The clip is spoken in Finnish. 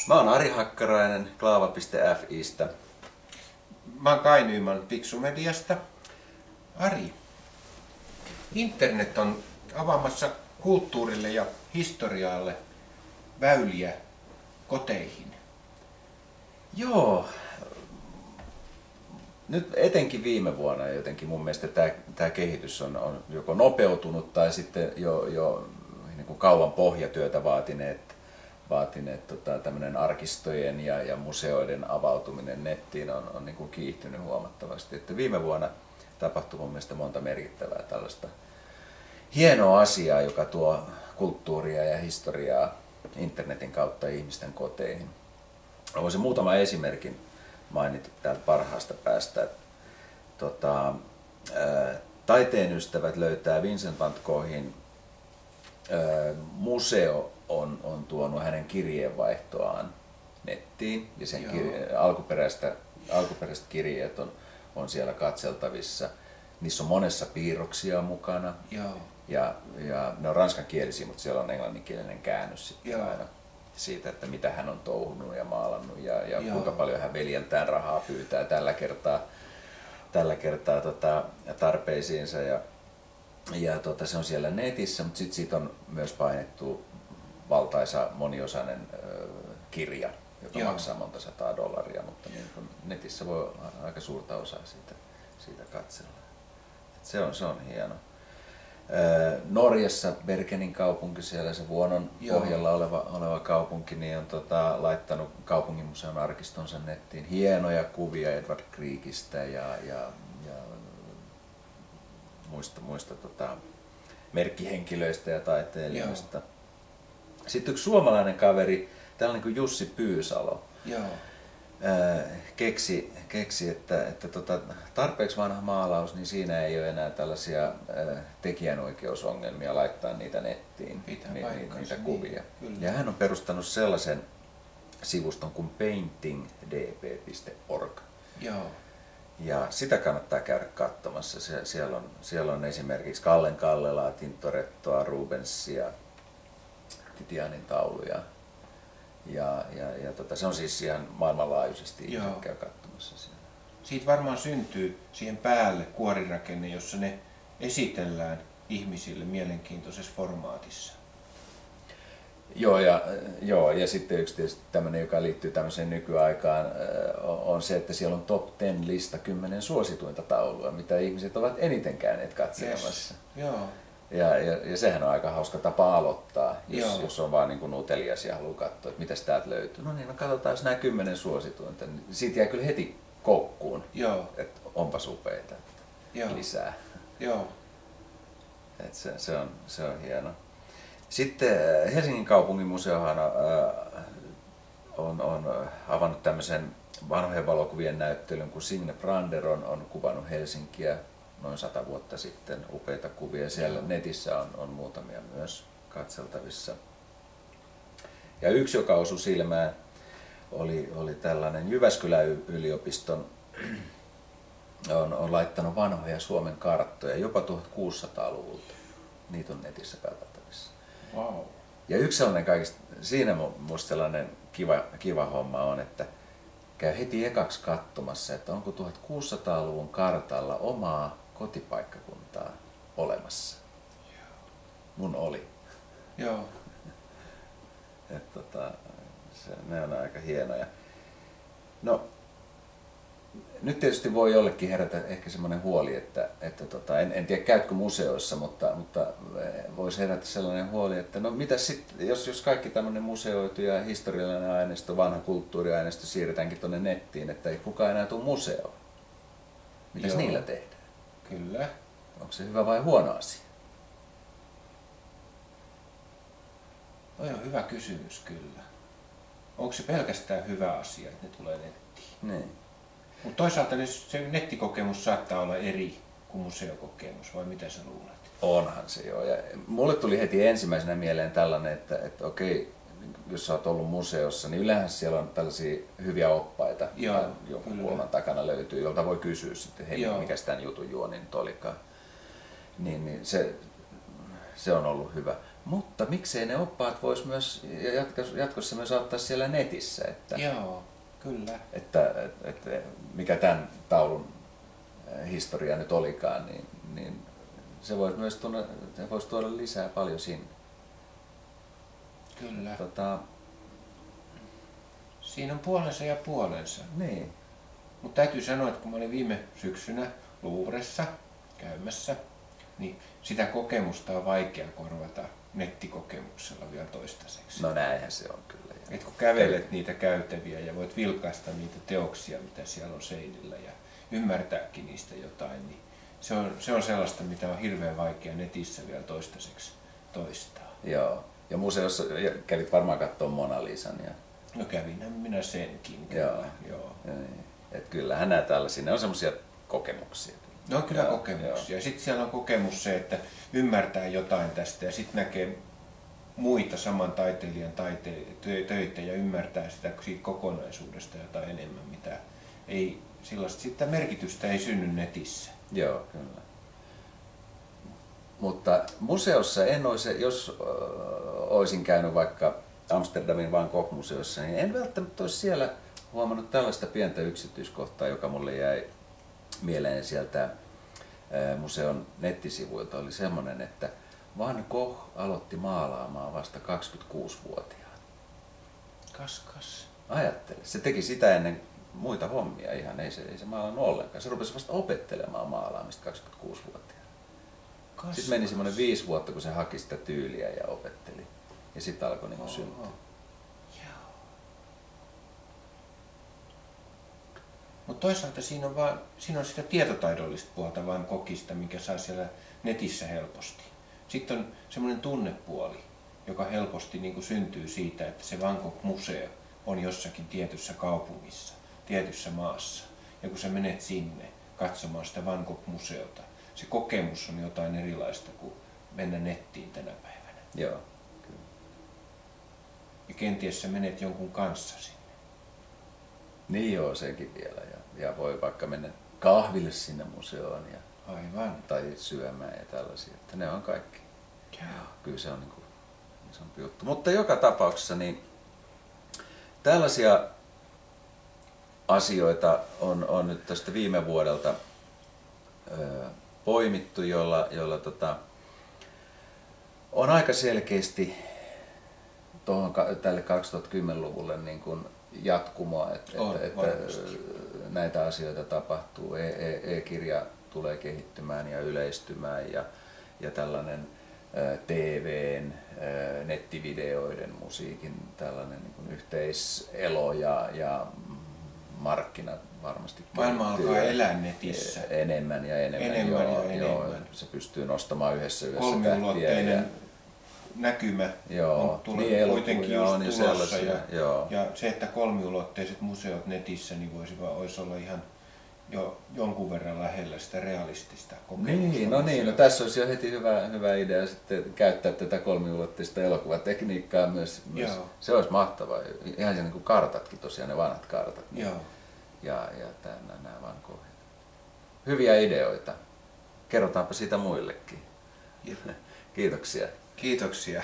Mä oon Ari Hakkarainen klaava.fi:stä. Mä oon Kai Nyman Piksumediasta. Ari, internet on avaamassa kulttuurille ja historialle väyliä koteihin. Joo. Nyt etenkin viime vuonna jotenkin mun mielestä tämä kehitys on joko nopeutunut tai sitten jo niin kuin kauan pohjatyötä vaatineet tämmöinen arkistojen ja museoiden avautuminen nettiin on niin kuin kiihtynyt huomattavasti. Että viime vuonna tapahtui mun mielestä monta merkittävää tällaista hienoa asiaa, joka tuo kulttuuria ja historiaa internetin kautta ihmisten koteihin. Voisin muutaman esimerkin mainita täältä parhaasta päästä. Taiteen ystävät löytää Vincent van Goghin museo on tuonut hänen kirjeenvaihtoaan nettiin ja sen alkuperäiset kirjeet on siellä katseltavissa. Niissä on monessa piirroksia mukana. Joo. Ja ne on ranskankielisiä, mutta siellä on englanninkielinen käännös sitten aina siitä, että mitä hän on touhunut ja maalannut ja kuinka paljon hän veljeltään rahaa pyytää tällä kertaa tarpeisiinsa. Se on siellä netissä, mutta sitten siitä on myös painettu valtaisa moniosainen kirja, joka maksaa monta $100, mutta niin kun netissä voi aika suurta osaa siitä katsella. Se on hieno. Norjassa Bergenin kaupunki, siellä se Vuonon pohjalla oleva kaupunki, niin on laittanut kaupunginmuseon arkistonsa nettiin hienoja kuvia Edvard Griegistä ja muista merkkihenkilöistä ja taiteilijoista. Sitten yksi suomalainen kaveri, tällainen kuin Jussi Pyysalo, keksi että tarpeeksi vanha maalaus, niin siinä ei ole enää tällaisia tekijänoikeusongelmia laittaa niitä nettiin, niitä kuvia. Niin, ja hän on perustanut sellaisen sivuston kuin paintingdb.org. Ja sitä kannattaa käydä katsomassa. Siellä on esimerkiksi Kallen Kallelaa, Tintorettoa, Rubensia, Titianin tauluja. Se on siis ihan maailmanlaajuisesti ihmiset käy katsomassa siellä. Siitä varmaan syntyy siihen päälle kuorirakenne, jossa ne esitellään ihmisille mielenkiintoisessa formaatissa. Ja sitten yksi tietysti tämmöinen, joka liittyy tämmöiseen nykyaikaan, on se, että siellä on top 10 lista 10 suosituinta taulua, mitä ihmiset ovat eniten käyneet katselemassa. Ja sehän on aika hauska tapa aloittaa, jos on vaan niin kuin utelias ja haluaa katsoa, että mitäs täältä löytyy. No niin, katsotaan nämä 10 suosituinta. Siitä jää kyllä heti koukkuun, että onpas upeita lisää. Se on hieno. Sitten Helsingin kaupungin museohan on avannut tämmöisen vanhojen valokuvien näyttelyn, kun Signe Brander on kuvannut Helsinkiä noin 100 vuotta sitten, upeita kuvia. Siellä netissä on muutamia myös katseltavissa. Ja yksi, joka osui silmään, oli tällainen Jyväskylän yliopiston on laittanut vanhoja Suomen karttoja, jopa 1600-luvulta. Niitä on netissä katseltavissa. Wow. Ja yksi sellainen kaikista, siinä musta sellainen kiva homma on, että käy heti ekaksi katsomassa, että onko 1600-luvun kartalla omaa kotipaikkakuntaa olemassa. Mun oli. Ne on aika hienoja. No, nyt tietysti voi jollekin herätä ehkä semmoinen huoli, että en tiedä käytkö museoissa, mutta voisi herätä sellainen huoli, että no mitä sitten, jos kaikki tämmöinen museoitu ja historiallinen aineisto, vanha kulttuuriaineisto siirretäänkin tuonne nettiin, että ei kukaan enää tule museoon. Mitäs niillä tehdään? Kyllä. Onko se hyvä vai huono asia? Toi on hyvä kysymys kyllä. Onko se pelkästään hyvä asia, että ne tulee nettiin? Niin. Mutta toisaalta se nettikokemus saattaa olla eri kuin museokokemus, vai mitä sä luulet? Onhan se joo. Ja mulle tuli heti ensimmäisenä mieleen tällainen, että okei, jos sä oot ollut museossa, niin yleensä siellä on tällaisia hyviä oppaita, jonkun kulman takana löytyy, jolta voi kysyä sitten, hei, mikä tämän jutun juoni nyt olikaan. Niin se on ollut hyvä. Mutta Mutta miksei ne oppaat vois myös jatkossa myös ottaa siellä netissä, että, Joo, kyllä. että mikä tämän taulun historia nyt olikaan, niin se voisi tuoda lisää paljon sinne. Kyllä. Siinä on puolensa ja puolensa. Niin. Mutta täytyy sanoa, että kun mä olin viime syksynä Louvressa käymässä, niin sitä kokemusta on vaikea korvata nettikokemuksella vielä toistaiseksi. No näinhän se on kyllä. Et kun kävelet niitä käytäviä ja voit vilkaista niitä teoksia, mitä siellä on seinillä ja ymmärtääkin niistä jotain, niin se on sellaista, mitä on hirveän vaikea netissä vielä toistaiseksi toistaa. Joo. Ja museossa kävit varmaan katsoa Mona Lisan. No kävinhän minä senkin kyllä. Joo. Et kyllähän nämä tällaisia, ne on semmoisia kokemuksia. Ne on kyllä kokemuksia. Ja sitten siellä on kokemus se, että ymmärtää jotain tästä ja sitten näkee muita saman taiteilijan töitä ja ymmärtää siitä kokonaisuudesta jotain enemmän, mitä ei sitä merkitystä ei synny netissä. Joo, kyllä. Mutta museossa en olisi, jos olisin käynyt vaikka Amsterdamin Van Gogh-museossa, niin en välttämättä olisi siellä huomannut tällaista pientä yksityiskohtaa, joka mulle jäi mieleen sieltä museon nettisivuilta. Oli semmoinen, että Van Gogh aloitti maalaamaan vasta 26-vuotiaana. Kas. Ajattele, se teki sitä ennen muita hommia ihan, ei se maalannut ollenkaan. Se rupesi vasta opettelemaan maalaamista 26-vuotiaana. Sitten meni semmoinen 5 vuotta, kun se haki sitä tyyliä ja opetteli. Ja sitten alkoi niin syntyä. Mutta toisaalta siinä on sitä tietotaidollista puolta Van Goghista, mikä saa siellä netissä helposti. Sitten on semmoinen tunnepuoli, joka helposti niin kuin syntyy siitä, että se Van Gogh-museo on jossakin tietyssä kaupungissa, tietyssä maassa. Ja kun sä menet sinne katsomaan sitä Van Gogh-museota, se kokemus on jotain erilaista kuin mennä nettiin tänä päivänä. Joo, kyllä. Ja kenties sä menet jonkun kanssa sinne. Niin joo, sekin vielä. Ja voi vaikka mennä kahville sinne museoon Aivan. tai syömään ja tällaisia. Että ne on kaikki. Joo. Kyllä se on niin kuin isompi juttu. Mutta joka tapauksessa niin tällaisia asioita on nyt tästä viime vuodelta poimittu, jolla on aika selkeästi tälle 2010-luvulle niin kuin jatkumoa, että näitä asioita tapahtuu. E-kirja tulee kehittymään ja yleistymään ja tällainen TV:n, nettivideoiden, musiikin tällainen niin kuin yhteiselo ja markkinat varmasti maailma alkaa elää netissä. Enemmän ja enemmän. Joo, se pystyy nostamaan yhdessä yössä kolmiulotteinen näkymä on kuitenkin just tulossa. Ja se, että kolmiulotteiset museot netissä niin olisi olla ihan jo jonkun verran lähellä sitä realistista kokemusta. No tässä olisi jo heti hyvä idea sitten käyttää tätä kolmiulotteista elokuvatekniikkaa myös. Se olisi mahtavaa. Ihan se niin kuin kartatkin tosiaan, ne vanhat kartat. Joo. Ja nämä Van Goghit. Hyviä ideoita. Kerrotaanpa siitä muillekin. Kiitoksia. Kiitoksia.